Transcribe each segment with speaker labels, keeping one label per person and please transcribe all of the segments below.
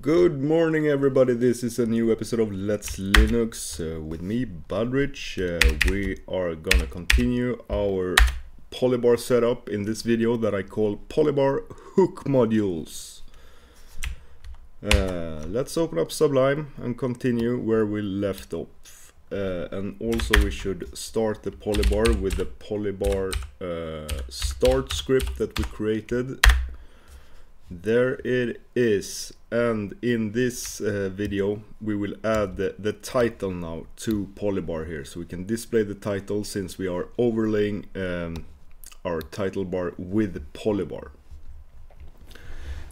Speaker 1: Good morning everybody, this is a new episode of Let's Linux with me, Budrich. We are gonna continue our Polybar setup in this video that I call Polybar hook modules. Let's open up Sublime and continue where we left off. And also we should start the Polybar with the Polybar start script that we created. There it is, and in this video we will add the title now to Polybar here, so we can display the title since we are overlaying our title bar with Polybar.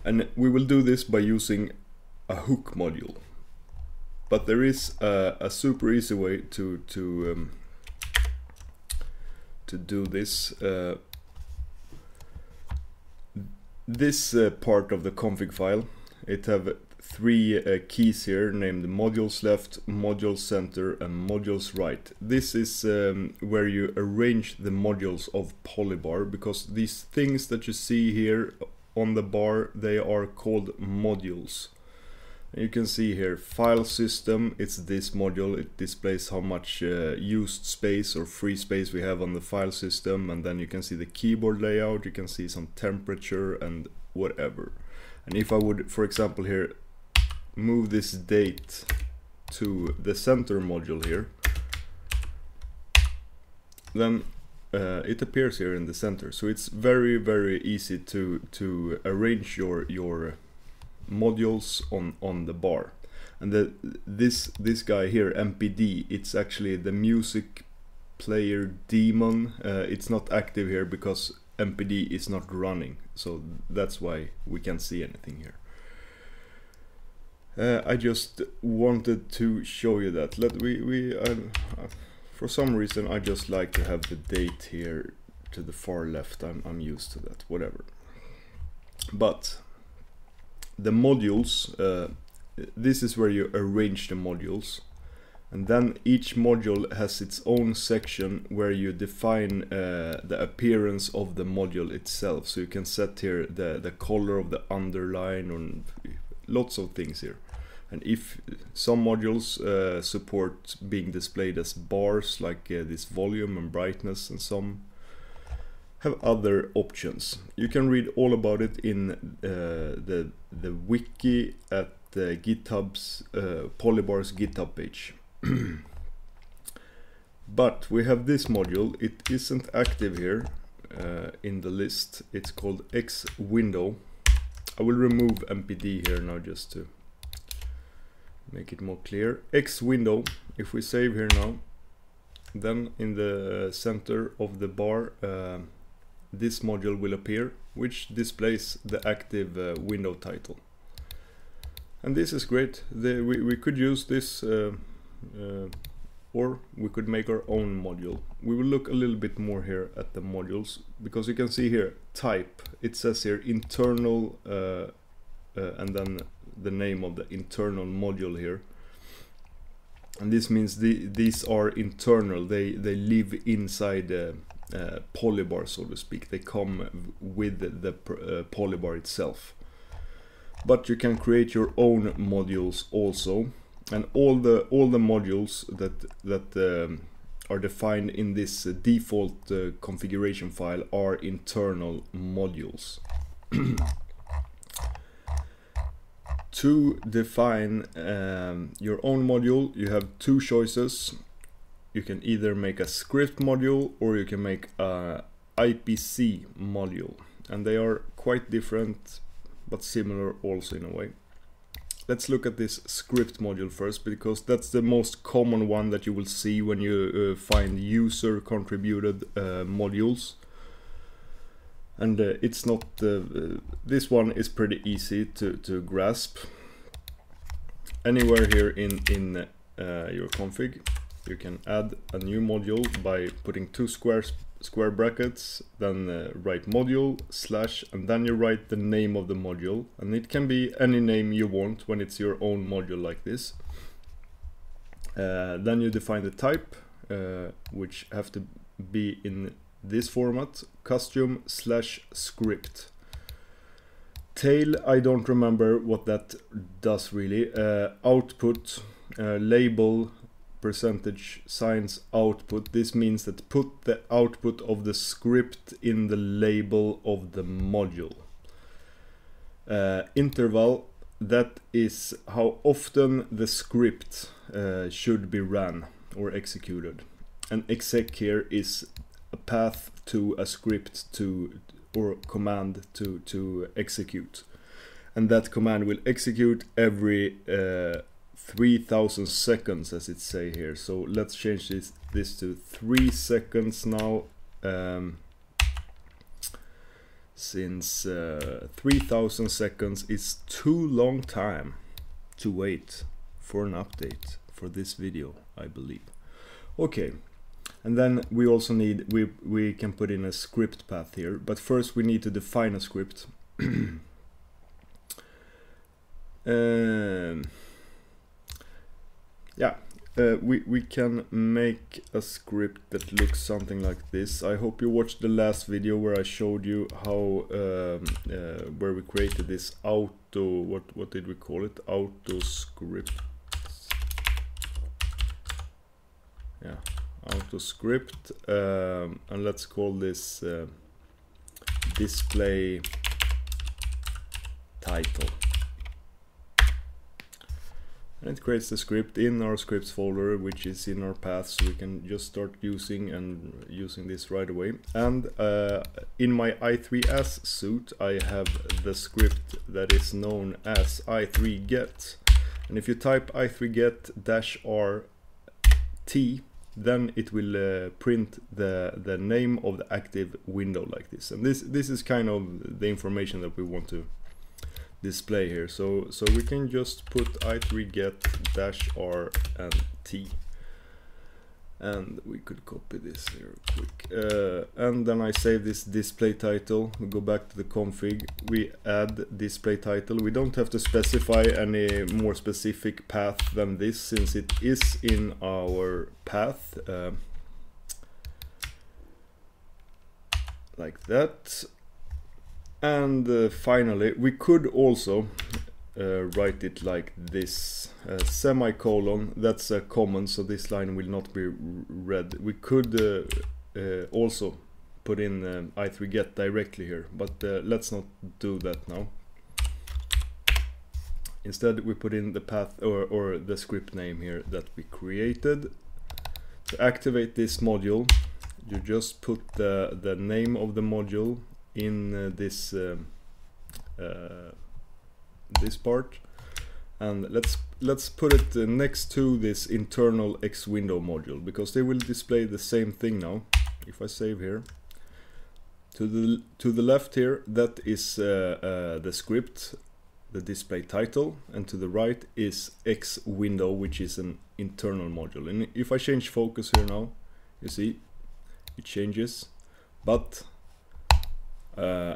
Speaker 1: And we will do this by using a hook module, but there is a super easy way to do this. This part of the config file, it have three keys here named modules left, modules center and modules right. This is where you arrange the modules of Polybar, because these things that you see here on the bar, they are called modules. You can see here file system, it's this module. It displays how much used space or free space we have on the file system, and then you can see the keyboard layout, you can see some temperature and whatever. And if I would, for example here, move this date to the center module here, then it appears here in the center. So it's very easy to arrange your modules on the bar. And this guy here, MPD, it's actually the music player daemon. It's not active here because MPD is not running, so that's why we can't see anything here. I just wanted to show you that. For some reason I just like to have the date here to the far left. I'm used to that, whatever. But the modules, this is where you arrange the modules, and then each module has its own section where you define the appearance of the module itself. So you can set here the color of the underline and lots of things here. And if some modules support being displayed as bars, like this volume and brightness, and some have other options. You can read all about it in the wiki at GitHub's Polybar's GitHub page. But we have this module. It isn't active here in the list. It's called xwindow. I will remove MPD here now just to make it more clear. Xwindow, if we save here now, then in the center of the bar this module will appear, which displays the active window title. And this is great. We could use this or we could make our own module. We will look a little bit more here at the modules, because you can see here type, it says here internal and then the name of the internal module here. And this means these are internal, they live inside Polybar, so to speak. They come with the Polybar itself. But you can create your own modules also, and all the modules that are defined in this default configuration file are internal modules. To define your own module, you have two choices. You can either make a script module or you can make a IPC module, and they are quite different but similar also in a way. Let's look at this script module first, because that's the most common one that you will see when you find user contributed modules. And it's not this one is pretty easy to grasp. Anywhere here in your config, you can add a new module by putting two square brackets, then write module / and then you write the name of the module, and it can be any name you want when it's your own module like this. Then you define the type, which have to be in this format, custom /script. tail, I don't remember what that does really. Output, label, percentage signs output. This means that put the output of the script in the label of the module. Interval, that is how often the script should be ran or executed. And exec here is a path to a script to or command to execute, and that command will execute every 3000 seconds, as it say here. So let's change this to 3 seconds now, since 3000 seconds is too long time to wait for an update for this video, I believe. Okay. And then we also need, we can put in a script path here, but first we need to define a script. We can make a script that looks something like this. I hope you watched the last video where I showed you how where we created this auto, what did we call it? Auto script. Yeah. Auto script, and let's call this display title, and it creates the script in our scripts folder, which is in our path, so we can just start using this right away. And in my i3s suite I have the script that is known as i3get, and if you type i3get -rt, then it will print the name of the active window like this. And this is kind of the information that we want to display here. So we can just put i3get -r and t, and we could copy this here quick, and then I save this display title. We go back to the config, we add display title. We don't have to specify any more specific path than this, since it is in our path, like that. And finally we could also write it like this, semicolon. That's a command, so this line will not be read. We could also put in i3get directly here, but let's not do that now. Instead we put in the path or the script name here that we created. To activate this module, you just put the name of the module in this this part, and let's put it next to this internal xwindow module, because they will display the same thing now. If I save here, to the left here, that is the script, the display title, and to the right is xwindow, which is an internal module. And if I change focus here now, you see it changes, but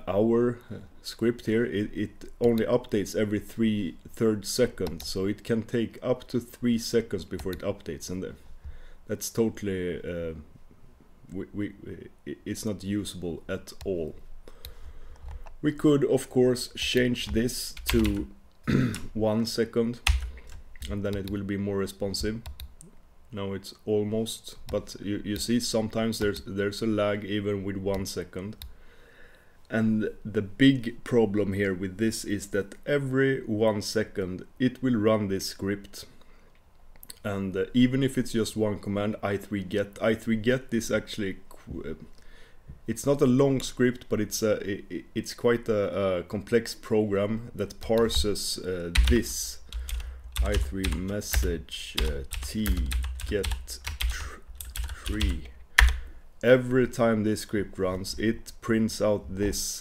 Speaker 1: our script here, it only updates every 3/3 seconds, so it can take up to 3 seconds before it updates, and that's totally it's not usable at all. We could of course change this to 1 second, and then it will be more responsive. Now it's almost, but you see sometimes there's a lag even with 1 second. And the big problem here with this is that every 1 second it will run this script, and even if it's just one command, i3get is actually, it's not a long script, but it's quite a complex program that parses this i3 message t get tree. Every time this script runs, it prints out this,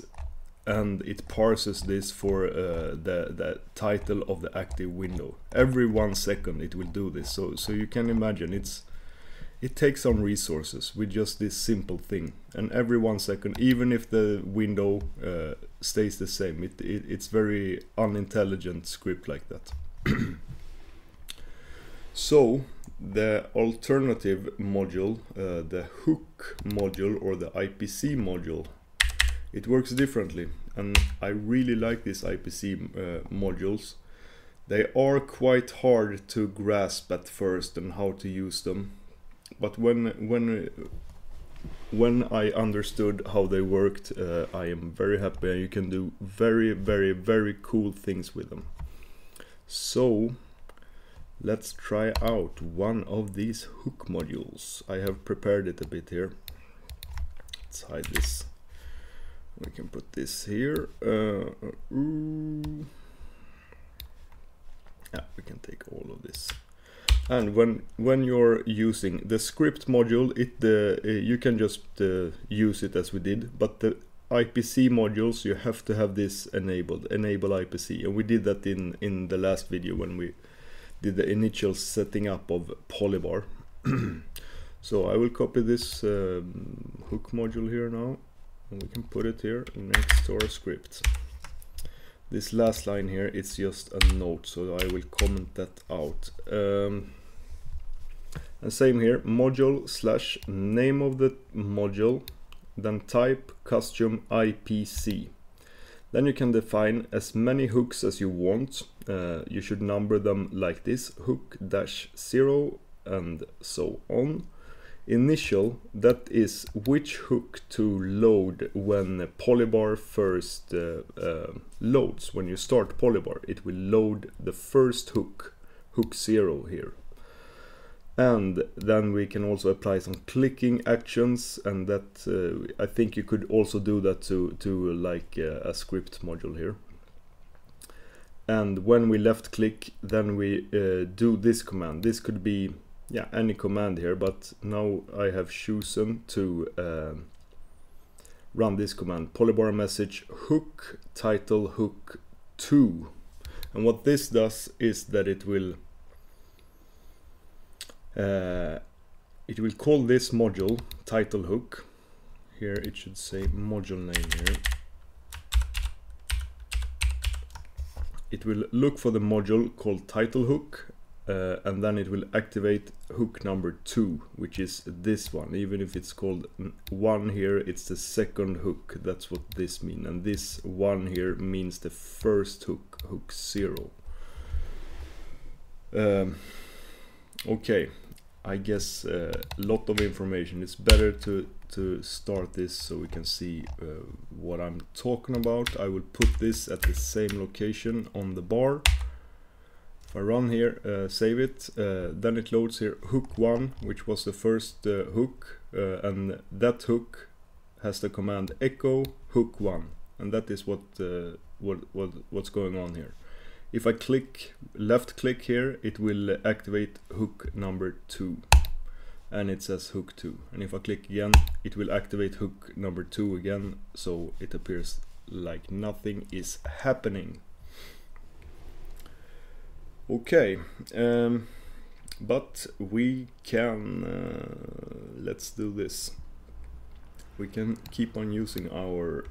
Speaker 1: and it parses this for the title of the active window. Every 1 second it will do this. So you can imagine it takes some resources with just this simple thing. And every 1 second, even if the window stays the same, it's very unintelligent script like that. So the alternative module, the hook module or the IPC module, it works differently. and I really like these IPC modules. They are quite hard to grasp at first and how to use them, but when I understood how they worked, I am very happy, and you can do very cool things with them. So let's try out one of these hook modules. I have prepared it a bit here. Let's hide this. We can put this here. Yeah, we can take all of this. And when you're using the script module, you can just use it as we did, but the IPC modules, you have to have this enabled, enable IPC, and we did that in the last video when we did the initial setting up of Polybar. So I will copy this hook module here now, and we can put it here next to our script. This last line here, it's just a note, so I will comment that out. And same here, module / name of the module, then type custom IPC. Then you can define as many hooks as you want. You should number them like this, hook -0 and so on. Initial, that is which hook to load when Polybar first loads. When you start Polybar, it will load the first hook, hook 0 here. And then we can also apply some clicking actions, and that I think you could also do that to like a script module here. And when we left click, then we do this command. This could be any command here, but now I have chosen to run this command, Polybar message hook title hook 2. And what this does is that it will call this module title hook. Here it should say module name here. It will look for the module called title hook, and then it will activate hook number 2, which is this one. Even if it's called 1 here, it's the second hook. That's what this means. And this 1 here means the first hook, hook 0. Okay, I guess a lot of information. It's better to start this so we can see what I'm talking about. I will put this at the same location on the bar. If I run here, save it, then it loads here hook 1, which was the first hook, and that hook has the command echo hook 1, and that is what's going on here. If I left click here, it will activate hook number 2, and it says hook 2. And if I click again, it will activate hook number 2 again, so it appears like nothing is happening. Okay, but we can, let's do this. We can keep on using our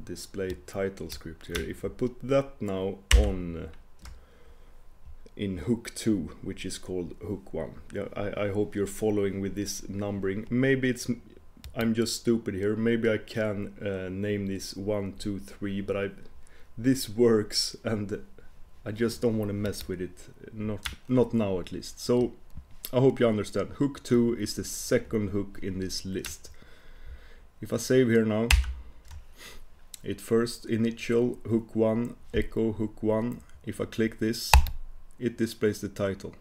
Speaker 1: display title script here. If I put that now on in hook 2, which is called hook 1. Yeah, I hope you're following with this numbering. Maybe I'm just stupid here. Maybe I can name this 1, 2, 3, but this works, and I just don't want to mess with it, not now at least. So I hope you understand. Hook 2 is the second hook in this list. If I save here now, it first initial hook 1, echo hook 1. If I click this, it displays the title.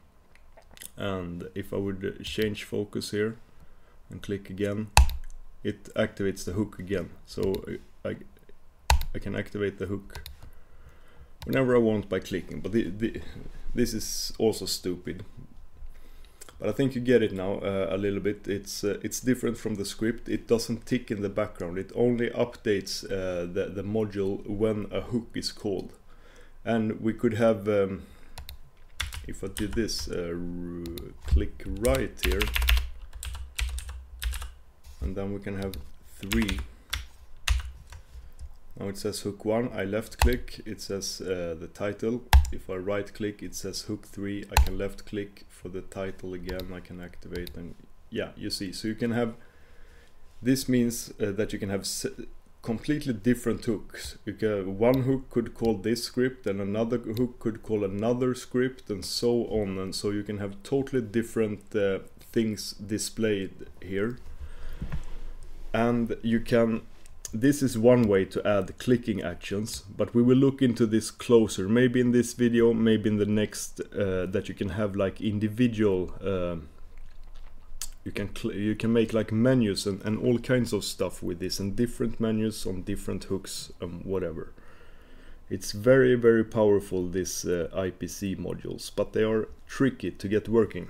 Speaker 1: And if I would change focus here and click again, it activates the hook again. So I can activate the hook whenever I want by clicking, but this is also stupid. But I think you get it now a little bit. It's different from the script. It doesn't tick in the background. It only updates the module when a hook is called. And we could have, if I did this, click right here, and then we can have 3. Now it says hook 1, I left click, it says the title. If I right click, it says hook 3, I can left click for the title again, I can activate, and yeah, you see. So you can have, this means that you can have completely different hooks. One hook could call this script, and another hook could call another script, and so on. And so you can have totally different things displayed here. And you can, this is one way to add clicking actions, but we will look into this closer, maybe in this video, maybe in the next, that you can have like individual you can make like menus and all kinds of stuff with this, and different menus on different hooks and whatever. It's very, very powerful, this IPC modules, but they are tricky to get working.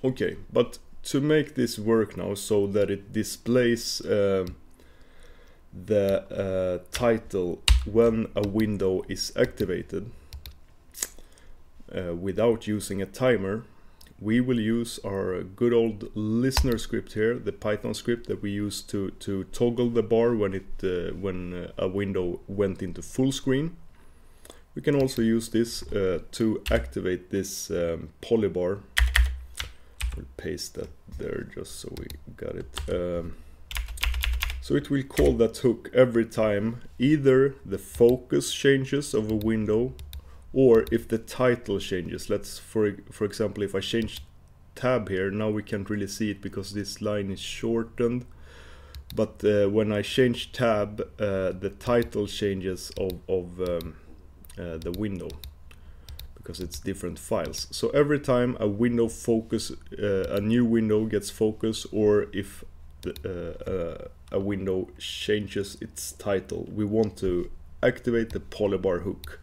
Speaker 1: Okay, but to make this work now so that it displays the title when a window is activated without using a timer, we will use our good old listener script here, the Python script that we use to toggle the bar when a window went into full screen. We can also use this to activate this Polybar. We'll paste that there just so we got it. So it will call that hook every time either the focus changes of a window, or if the title changes. Let's for example, if I change tab here, now we can't really see it because this line is shortened, but when I change tab, the title changes of the window, because it's different files. So every time a window focus, a new window gets focus, or if a window changes its title, we want to activate the Polybar hook.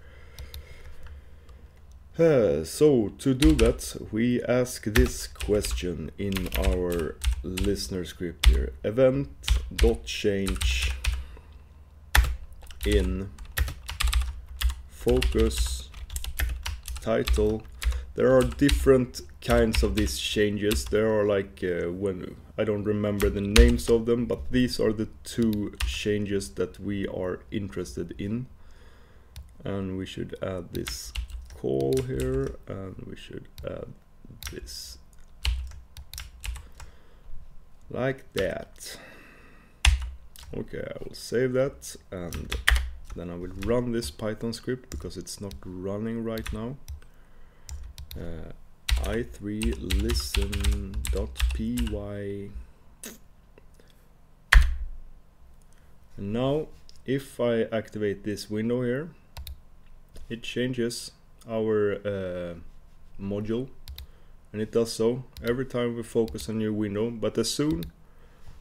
Speaker 1: So to do that, we ask this question in our listener script here: event.change in focus title. There are different kinds of these changes. There are like when I don't remember the names of them, but these are the two changes that we are interested in, and we should add this call here, and we should add this like that. Okay, I will save that, and then I will run this Python script because it's not running right now. i3 listen.py, and now if I activate this window here, it changes our module, and it does so every time we focus a new window. But as soon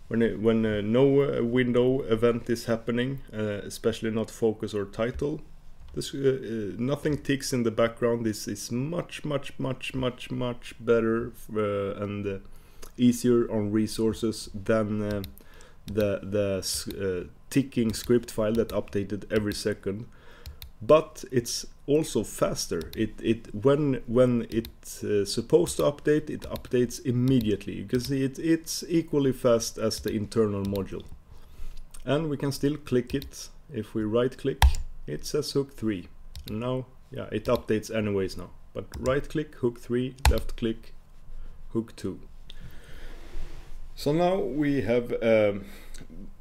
Speaker 1: when no window event is happening, especially not focus or title, this nothing ticks in the background. This is much better and easier on resources than the ticking script file that updated every second. But it's also faster. When it's supposed to update, it updates immediately. You can see it's equally fast as the internal module. And we can still click it. If we right click, it says hook 3. And now, yeah, it updates anyways now. But right click, hook 3, left click, hook 2. So now we have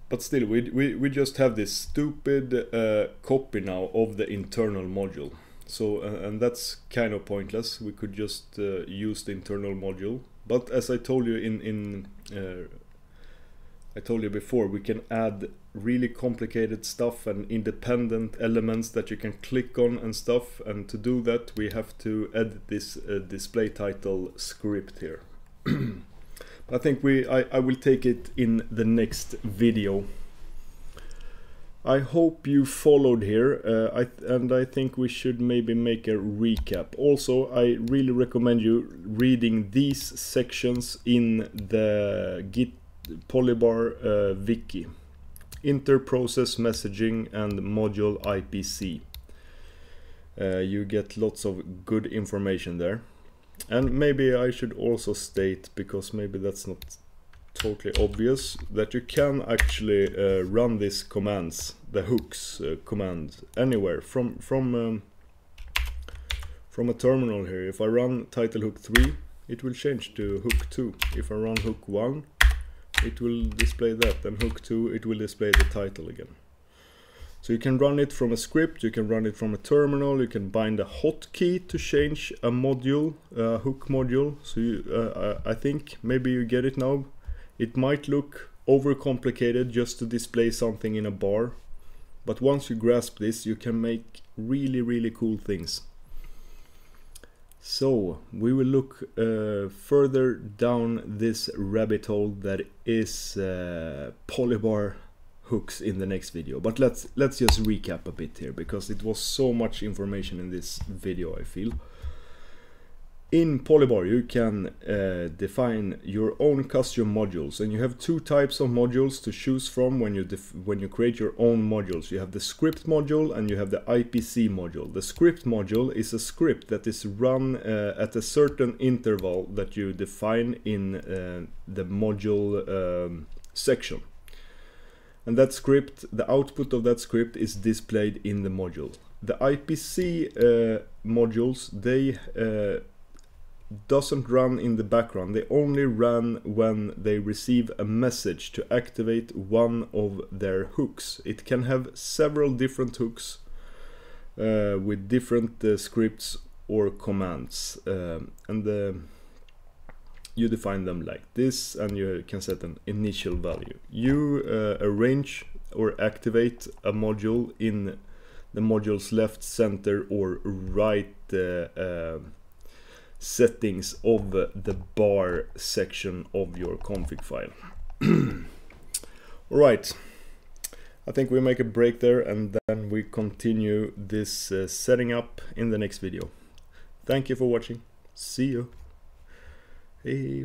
Speaker 1: but still, we just have this stupid copy now of the internal module. So, and that's kind of pointless. We could just use the internal module. But as I told you I told you before, we can add really complicated stuff and independent elements that you can click on and stuff. And to do that, we have to edit this display title script here. I think I will take it in the next video. I hope you followed here, and I think we should maybe make a recap. Also, I really recommend you reading these sections in the Git Polybar wiki. Inter-process messaging and module IPC. You get lots of good information there. And maybe I should also state, because maybe that's not totally obvious, that you can actually run these commands, the hooks command, anywhere from a terminal here. If I run title hook 3, it will change to hook 2. If I run hook 1, it will display that, and hook 2, it will display the title again. So you can run it from a script, you can run it from a terminal, you can bind a hotkey to change a module, hook module. So you, I think maybe you get it now. It might look overcomplicated just to display something in a bar, but once you grasp this, you can make really cool things. So we will look further down this rabbit hole that is Polybar hooks in the next video. But let's just recap a bit here, because it was so much information in this video, I feel. In Polybar you can define your own custom modules, and you have two types of modules to choose from when you create your own modules. You have the script module and you have the IPC module. The script module is a script that is run at a certain interval that you define in the module section. And that script, the output of that script is displayed in the module. The IPC modules, they doesn't run in the background. They only run when they receive a message to activate one of their hooks. It can have several different hooks with different scripts or commands, and you define them like this, and you can set an initial value. You arrange or activate a module in the module's left, center or right settings of the bar section of your config file. Alright, I think we make a break there, and then we continue this setting up in the next video. Thank you for watching. See you. Hey.